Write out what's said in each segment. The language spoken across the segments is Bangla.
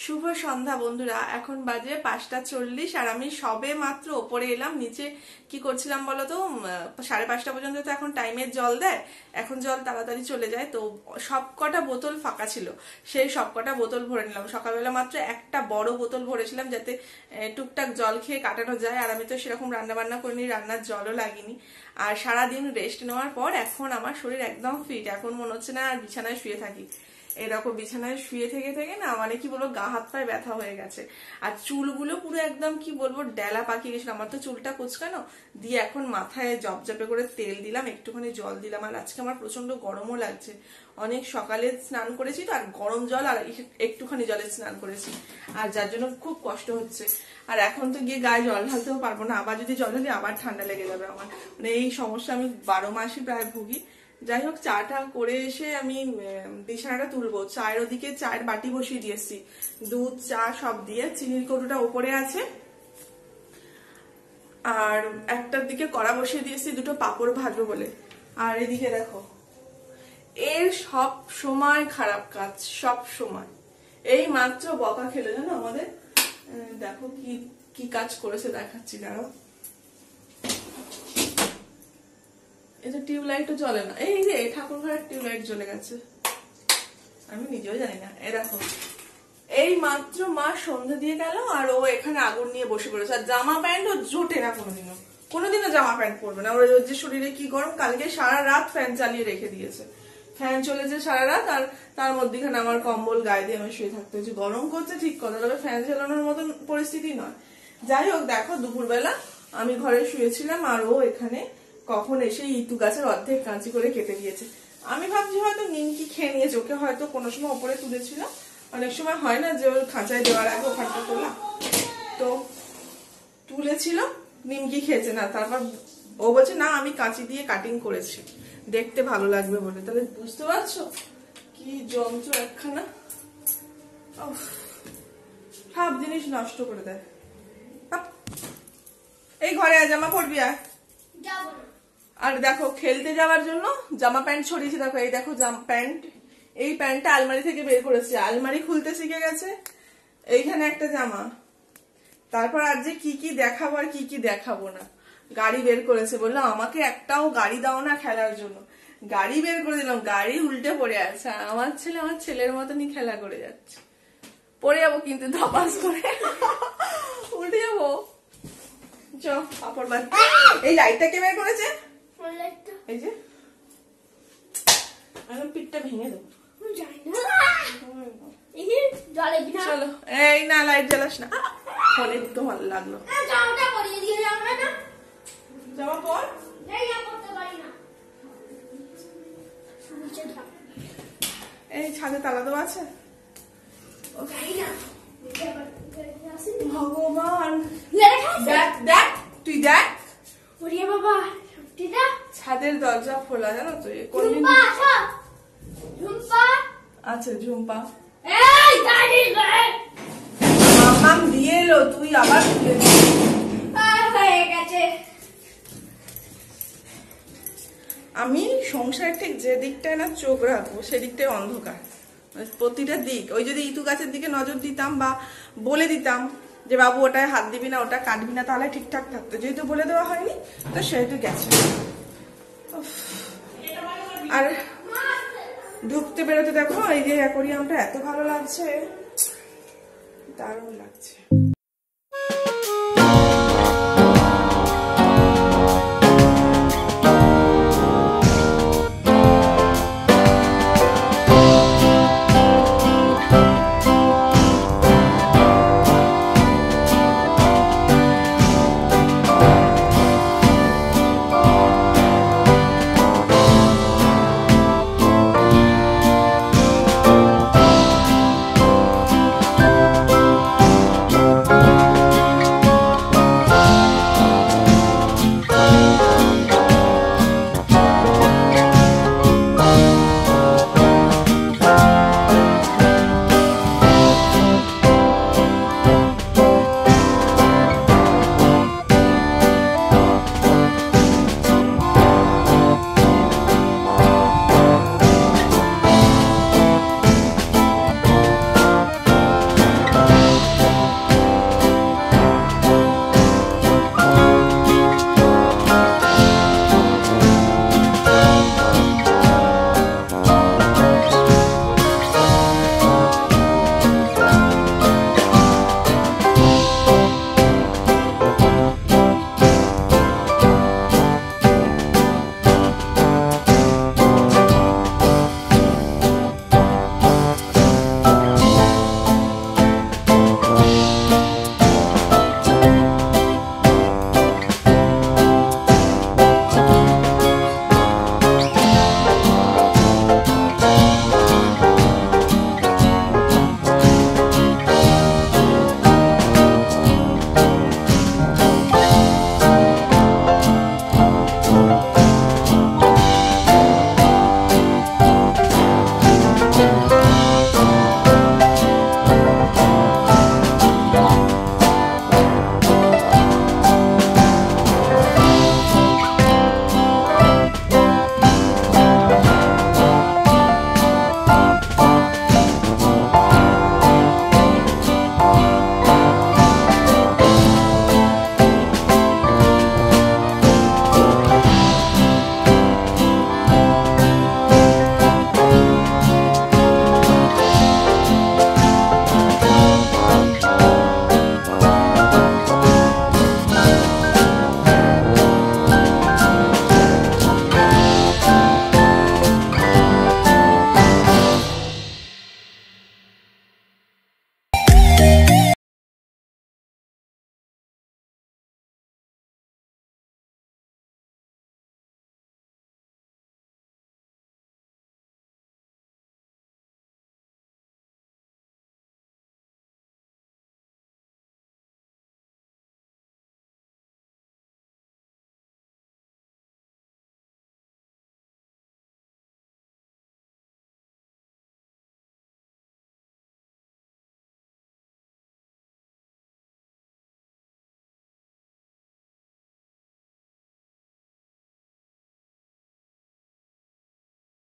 শুভ সন্ধ্যা বন্ধুরা। এখন বাজে 5:40 আর আমি সবে মাত্র ওপরে এলাম। নিচে কি করছিলাম বলো তো, 5:30 পর্যন্ত তো এখন টাইমের জল দেয়, এখন জল তাড়াতাড়ি চলে যায়, তো সব কটা বোতল ফাঁকা ছিল, সেই সব কটা বোতল ভরে নিলাম। সকালবেলা মাত্র একটা বড় বোতল ভরেছিলাম যাতে টুকটাক জল খেয়ে কাটানো যায়। আর আমি তো সেরকম রান্না বান্না করিনি, রান্নার জলও লাগিনি। আর সারাদিন রেস্ট নেওয়ার পর এখন আমার শরীর একদম ফিট। এখন মনে হচ্ছে না আর বিছানায় শুয়ে থাকি। এরকম বিছানায় শুয়ে থেকে থেকে না মানে কি বলবো, গা হাত পায়ে ব্যথা হয়ে গেছে। আর চুলগুলো পুরো একদম কি বলবো ডেলা পাকিয়ে গেছিল। আমার তো চুলটা কুচকানো দিয়ে এখন মাথায় জপজপে করে তেল দিলাম, একটুখানি জল দিলাম। আর আজকে আমার প্রচন্ড গরমও লাগছে, অনেক সকালে স্নান করেছি তো, আর গরম জল আর একটুখানি জলে স্নান করেছি, আর যার জন্য খুব কষ্ট হচ্ছে। আর এখন তো গিয়ে গায়ে জল ঢালতেও পারবো না, আবার যদি জল ঢালি আবার ঠান্ডা লেগে যাবে আমার। মানে এই সমস্যা আমি 12 মাসই প্রায় ভুগি। যাই হোক, চাটা করে এসে আমি বিছানাটা তুলবো। চায়ের ওদিকে চায়ের বাটি বসিয়ে দিয়েছি, দুধ চা সব দিয়ে। চিনির কৌটোটা উপরে আছে, আর একটার দিকে কড়া বসিয়ে দিয়েছি দুটো পাঁপড় ভাজবো বলে। আর এদিকে দেখো, এর সব সময় খারাপ কাজ, সব সময়। এই মাত্র বকা খেলে জানো আমাদের। দেখো কি কি কাজ করেছে দেখাচ্ছি, দাঁড়াও। এটা টিউবলাইটও জ্বলে না, এই যে ঠাকুর ঘরের টিউবলাইট জ্বলে গেছে, আমি নিজেও জানি না। এ দেখো, এই মাত্র মা সন্ধ্যা দিয়ে গেল আর ও এখানে আগুন নিয়ে বসে পড়েছে। আর জামা প্যান্ট ও জোটে না, কোনোদিনও জামা প্যান্ট পরবে না। ওর যে শরীরে কি গরম, কালকে সারা রাত ফ্যান চালিয়ে রেখে দিয়েছে, ফ্যান চলেছে সারা রাত। আর তার মধ্যেখানে আমার কম্বল গায়ে দিয়ে আমি শুয়ে থাকতে হচ্ছে। গরম করছে ঠিক কথা, তবে ফ্যান চালানোর মতন পরিস্থিতি নয়। যাই হোক, দেখো দুপুরবেলা আমি ঘরে শুয়েছিলাম আর ও এখানে কখন এসে ইতু গাছের অর্ধেক কাঁচি করে কেটে দিয়েছে। আমি ভাবছি হয়তো নিমকি খেয়ে নিয়েছে, ওকে হয়তো কোনো সময় ওপরে তুলেছিল। অনেক সময় হয় না যে ওর খাঁচায় দেওয়ার আগে ওখানটা তোলা, তো তুলেছিল, নিমকি খেয়েছে না। তারপর ও বলছে না আমি কাঁচি দিয়ে কাটিং করেছি, দেখতে ভালো লাগবে বলে। তাহলে বুঝতে পারছো কি যন্ত্র একখানা, সব জিনিস নষ্ট করে দেয়। এই ঘরে জামা পরবি আর দেখো খেলতে যাওয়ার জন্য জামা প্যান্ট ছড়িয়েছে। দেখো এই দেখো জামা প্যান্ট, এই প্যান্টটা আলমারি থেকে বের করেছে, আলমারি খুলতে শিখে গেছে। এইখানে একটা জামা, তারপর আর যে কি কি দেখাবো আর কি কি দেখাবো না। গাড়ি বের করেছে, বললো আমাকে একটাও গাড়ি দাও না খেলার জন্য। গাড়ি বের করে দিলাম, গাড়ি উল্টে পড়ে আছে। আমার ছেলে আমার ছেলের মতনই খেলা করে যাচ্ছে। পড়ে যাবো কিন্তু ধপাস করে, উল্টে যাবো। এই লাইটটা কে বের করেছে? এই যে আমি পিঠটা ভেঙে দেবো। চলো, এই না লাইট জ্বালাস না, ফোনে তো ভালো লাগলো। জামা পর, এই ছাদে তালা দেওয়া আছে। ভগবান, দেখ দেখ তুই দেখ, বাবা ছাদের দরজা খোলা, জানো তো? আচ্ছা ঝুম্পা মামাম দিয়ে এলো, তুই আবার আমি সংসারের ঠিক যে দিকটায় না চোখ রাখবো সেদিকটাই অন্ধকার, প্রতিটা দিক। ওই যদি ইতু গাছের দিকে নজর দিতাম বা বলে দিতাম যে বাবু ওটায় হাত দিবি না, ওটা কাটবি না, তাহলে ঠিকঠাক থাকতো। যেহেতু বলে দেওয়া হয়নি তো সেহেতু গেছে। আর ঢুকতে বেরোতে দেখো এই যে অ্যাকোরিয়ামটা এত ভালো লাগছে, দারুণ লাগছে।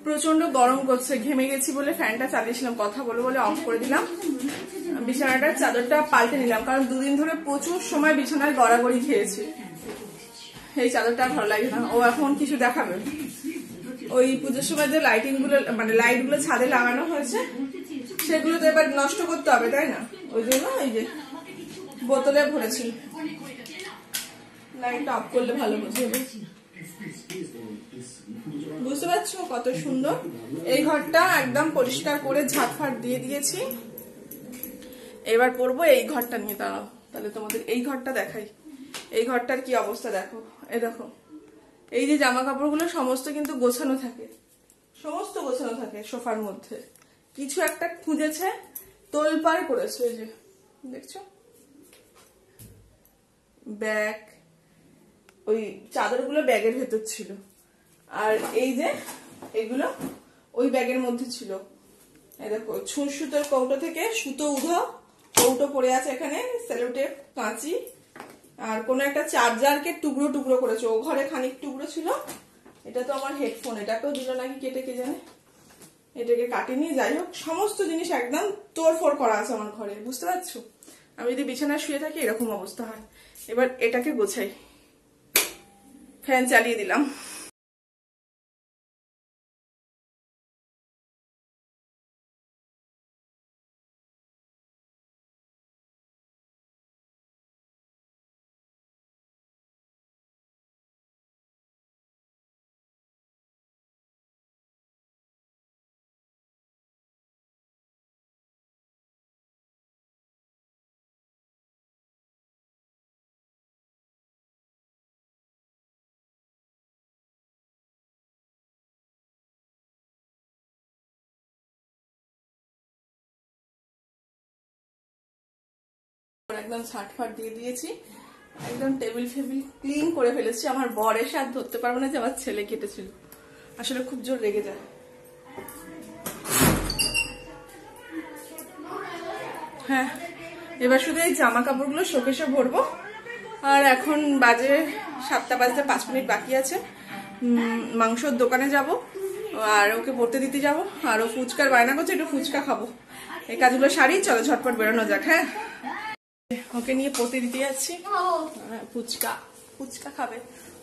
প্রচন্ড গরম করছে, ঘেমে গেছি বলে ফ্যানটা চালিয়েছিলাম, কথা বলে বলে অফ করে দিলাম। বিছানাটার চাদরটা পাল্টে নিলাম, কারণ দুদিন ধরে প্রচুর সময় বিছানায় গড়াগড়ি খেয়েছি। এই চাদরটা ভালো লাগে না। ও এখন কিছু দেখাবে, ওই পুজোর সময় যে লাইটিং গুলো মানে লাইট গুলো ছাদে লাগানো হয়েছে সেগুলো তো এবার নষ্ট করতে হবে, তাই না? ওই জন্য এই যে বোতলে ভরেছি, লাইটটা অফ করলে ভালো বুঝবে। বুঝতে পারছো কত সুন্দর? এই ঘরটা একদম পরিষ্কার করে ঝাঁটফাট দিয়ে দিয়েছি। এবার পড়বো এই ঘরটা নিয়ে, দাঁড়াও তাহলে তোমাদের এই ঘরটা দেখাই। এই ঘরটার কি অবস্থা দেখো, এই দেখো এই যে জামা কাপড়গুলো সমস্ত কিন্তু গোছানো থাকে, সমস্ত গোছানো থাকে সোফার মধ্যে। কিছু একটা খুঁজেছে, তোলপাড় করেছে, এই যে দেখছো ব্যাগ, ওই চাদরগুলো ব্যাগের ভেতর ছিল, আর এই যে এগুলো ওই ব্যাগের মধ্যে ছিল। এই দেখো সুতোর কৌটো থেকে সুতো উধাও, কৌটো পড়ে আছে এখানে, সেলোটেপ, কাঁচি, আর কোন একটা চার্জারকে টুকরো টুকরো করেছে। ও ঘরে খানিক টুকরো ছিল। এটা তো আমার হেডফোন, এটাকেও দিল নাকি কেটে, কে জানে, এটাকে কাটিনি। যাই হোক সমস্ত জিনিস একদম তোড়ফোড় করা আছে আমার ঘরে, বুঝতে পারছো? আমি যদি বিছানায় শুয়ে থাকি এরকম অবস্থা হয়। এবার এটাকে গোছাই, ফ্যান চালিয়ে দিলাম। একদম ছাটফাট দিয়ে দিয়েছি, একদম টেবিল ফেবিল ক্লিন করে ফেলেছি। আমার বর এসে আর ধরতে পারবো না যে আমার ছেলে কেটেছিল, আসলে খুব জোর রেগে যায়। হ্যাঁ, এবার শুধু এই জামা কাপড়গুলো শোকেশে ভরবো। আর এখন বাজে 7টা বাজতে 5 মিনিট বাকি আছে। মাংসর দোকানে যাব, আর ওকে পড়তে দিতে যাব, আর ও ফুচকার বায়না করছে, একটু ফুচকা খাবো। এই কাজগুলো সারি, চলো ঝটপট বেরোনো যাক। হ্যাঁ, ওকে নিয়ে পড়তে দিতে যাচ্ছি। ফুচকা, ফুচকা খাবে,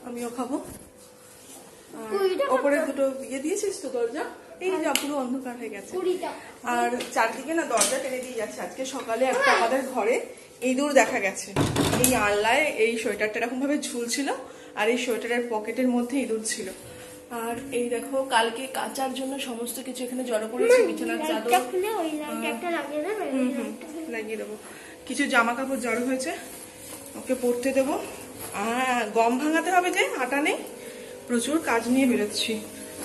আমিও খাবো। ওপরে দুটো ইয়ে দিয়েছিস তো দরজা, এই যা পুরো অন্ধকার হয়ে গেছে। আর চারদিকে না দরজা টেনে দিয়ে যাচ্ছে। আজকে সকালে একটা আমাদের ঘরে ইঁদুর দেখা গেছে। এই আনলায় এই সোয়েটারটা এরকম ভাবে ঝুলছিল, আর এই সোয়েটারের পকেটের মধ্যে ইঁদুর ছিল। আর এই দেখো কালকে কাচার জন্য সমস্ত কিছু এখানে জড়ো করেছি, বিছানার চাদর লাগিয়ে দেবো, কিছু জামা কাপড় জড়ো হয়েছে, ওকে পরতে দেবো। গম ভাঙাতে হবে, যে আটা নেই। প্রচুর কাজ নিয়ে বেরোচ্ছি।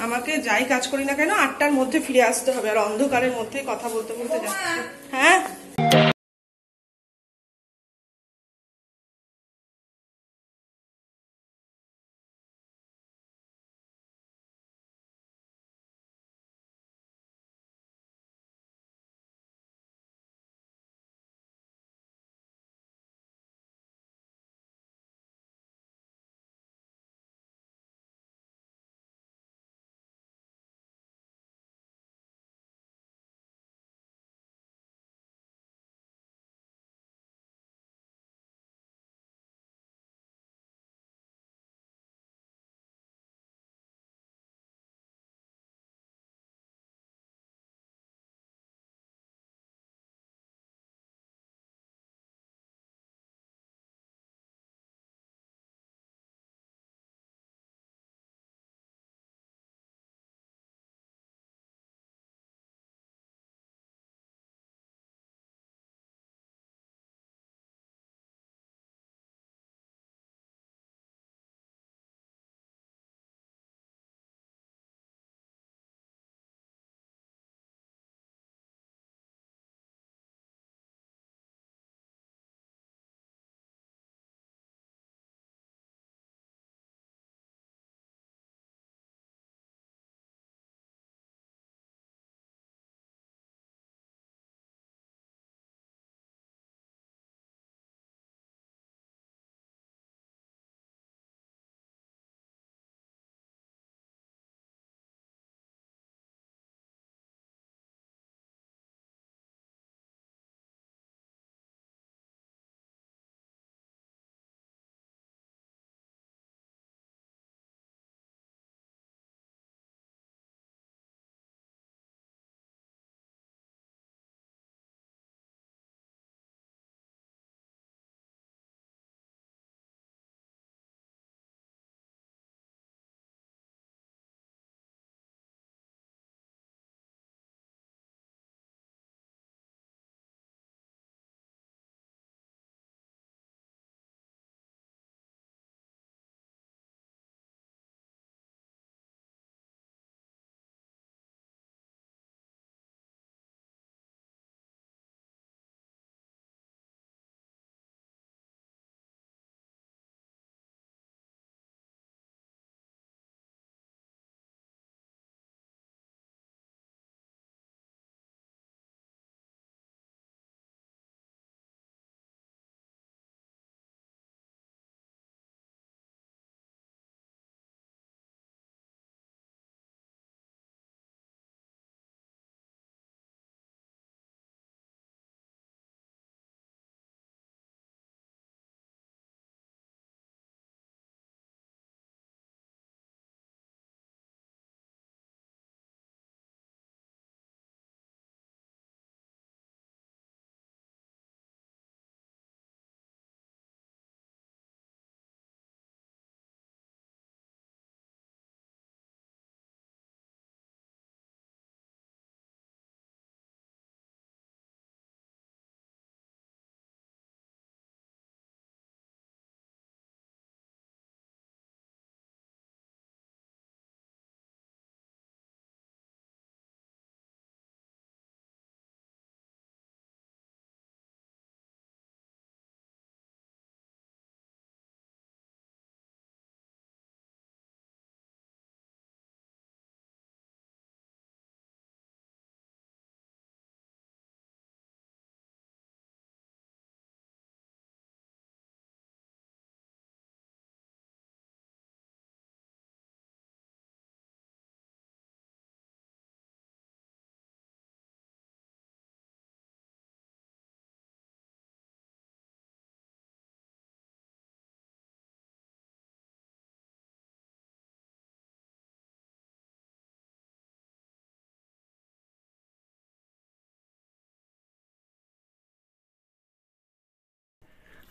আমাকে যাই কাজ করি না কেন 8টার মধ্যে ফিরে আসতে হবে, আর অন্ধকারের মধ্যে কথা বলতে বলতে যাচ্ছি। হ্যাঁ।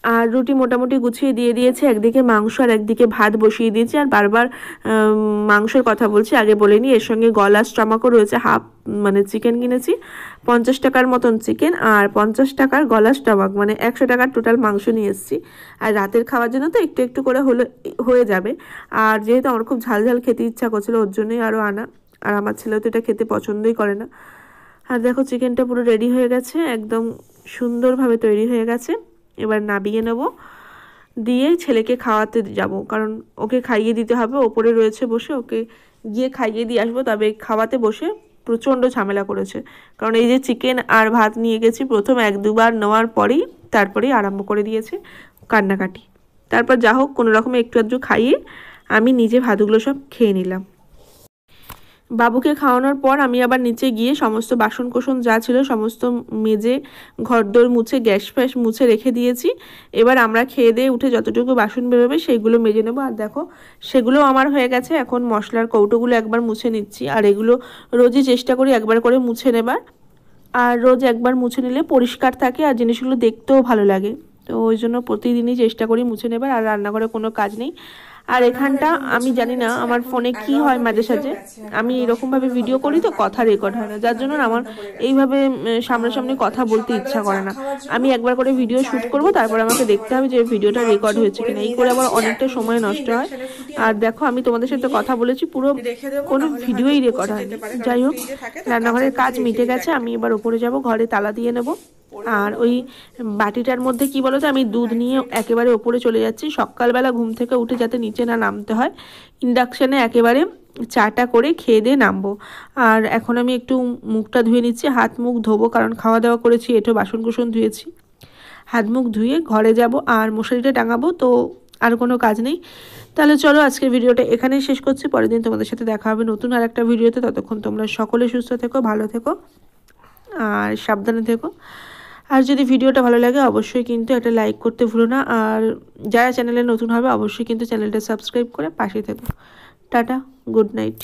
আর রুটি মোটামুটি গুছিয়ে দিয়ে দিয়েছে, একদিকে মাংস আর একদিকে ভাত বসিয়ে দিয়েছি। আর বারবার মাংসের কথা বলছি, আগে বলিনি, এর সঙ্গে গলা স্টমাকও রয়েছে, হাফ মানে চিকেন কিনেছি 50 টাকার মতন চিকেন, আর 50 টাকার গলা স্টমাক, মানে 100 টাকার টোটাল মাংস নিয়ে এসেছি। আর রাতের খাওয়ার জন্য তো একটু একটু করে হয়ে যাবে। আর যেহেতু আমার খুব ঝাল ঝাল খেতে ইচ্ছা করছিল, ওর জন্যই আরও আনা। আর আমার ছেলেও তো এটা খেতে পছন্দই করে না। আর দেখো চিকেনটা পুরো রেডি হয়ে গেছে, একদম সুন্দরভাবে তৈরি হয়ে গেছে। এবার নাবিয়ে নেব, দিয়ে ছেলেকে খাওয়াতে যাব, কারণ ওকে খাইয়ে দিতে হবে, ওপরে রয়েছে বসে, ওকে গিয়ে খাইয়ে দিয়ে আসবো। তবে খাওয়াতে বসে প্রচণ্ড ঝামেলা করেছে, কারণ এই যে চিকেন আর ভাত নিয়ে গেছি, প্রথম 1-2 বার নেওয়ার তারপরেই আরম্ভ করে দিয়েছে কান্নাকাটি। তারপর যা হোক কোনো রকমে একটু আধটু খাইয়ে আমি নিজে ভাতগুলো সব খেয়ে নিলাম। বাবুকে খাওয়ানোর পর আমি আবার নিচে গিয়ে সমস্ত বাসন কোসন যা ছিল সমস্ত মেজে ঘরদোর মুছে গ্যাস ফ্যাস মুছে রেখে দিয়েছি। এবার আমরা খেয়ে দিয়ে উঠে যতটুকু বাসন বেরোবে সেইগুলো মেজে নেবো। আর দেখো সেগুলো আমার হয়ে গেছে, এখন মশলার কৌটোগুলো একবার মুছে নিচ্ছি। আর এগুলো রোজই চেষ্টা করি একবার করে মুছে নেবার, আর রোজ একবার মুছে নিলে পরিষ্কার থাকে আর জিনিসগুলো দেখতেও ভালো লাগে। তো ওই জন্য প্রতিদিনই চেষ্টা করি মুছে নেবার। আর রান্নাঘরে কোনো কাজ নেই। আর এখানটা আমি জানি না আমার ফোনে কি হয়, মাঝে সাঝে আমি এরকমভাবে ভিডিও করি তো কথা রেকর্ড হয় না, যার জন্য আমার এইভাবে সামনাসামনি কথা বলতে ইচ্ছা করে না। আমি একবার করে ভিডিও শ্যুট করব, তারপর আমাকে দেখতে হবে যে ভিডিওটা রেকর্ড হয়েছে কিনা, এই করে আবার অনেকটা সময় নষ্ট হয়। আর দেখো আমি তোমাদের সাথে কথা বলেছি, পুরো কোনো ভিডিওই রেকর্ড হয়নি। যাই হোক, রান্নাঘরের কাজ মিটে গেছে, আমি এবার ওপরে যাব, ঘরে তালা দিয়ে নেব। আর ওই বাটিটার মধ্যে কি বলতো, আমি দুধ নিয়ে একেবারে ওপরে চলে যাচ্ছি, সকালবেলা ঘুম থেকে উঠে যাতে নিচে না নামতে হয়, ইন্ডাকশানে একেবারে চাটা করে খেয়ে দিয়ে নামবো। আর এখন আমি একটু মুখটা ধুয়ে নিচ্ছি, হাত মুখ ধোবো, কারণ খাওয়া দাওয়া করেছি, এঁটো বাসন কুসন ধুয়েছি। হাত মুখ ধুয়ে ঘরে যাব আর মশারিটা টাঙাবো, তো আর কোনো কাজ নেই। তাহলে চলো আজকের ভিডিওটা এখানেই শেষ করছি, পরের দিন তোমাদের সাথে দেখা হবে নতুন আর একটা ভিডিওতে। ততক্ষণ তোমরা সকলে সুস্থ থেকো, ভালো থেকো আর সাবধানে থেকো। আর যদি ভিডিওটা ভালো লাগে অবশ্যই কিন্তু একটা লাইক করতে ভুলো না। আর যারা চ্যানেলে নতুন হবে অবশ্যই কিন্তু চ্যানেলটা সাবস্ক্রাইব করে পাশে থেকো। Tata, good night.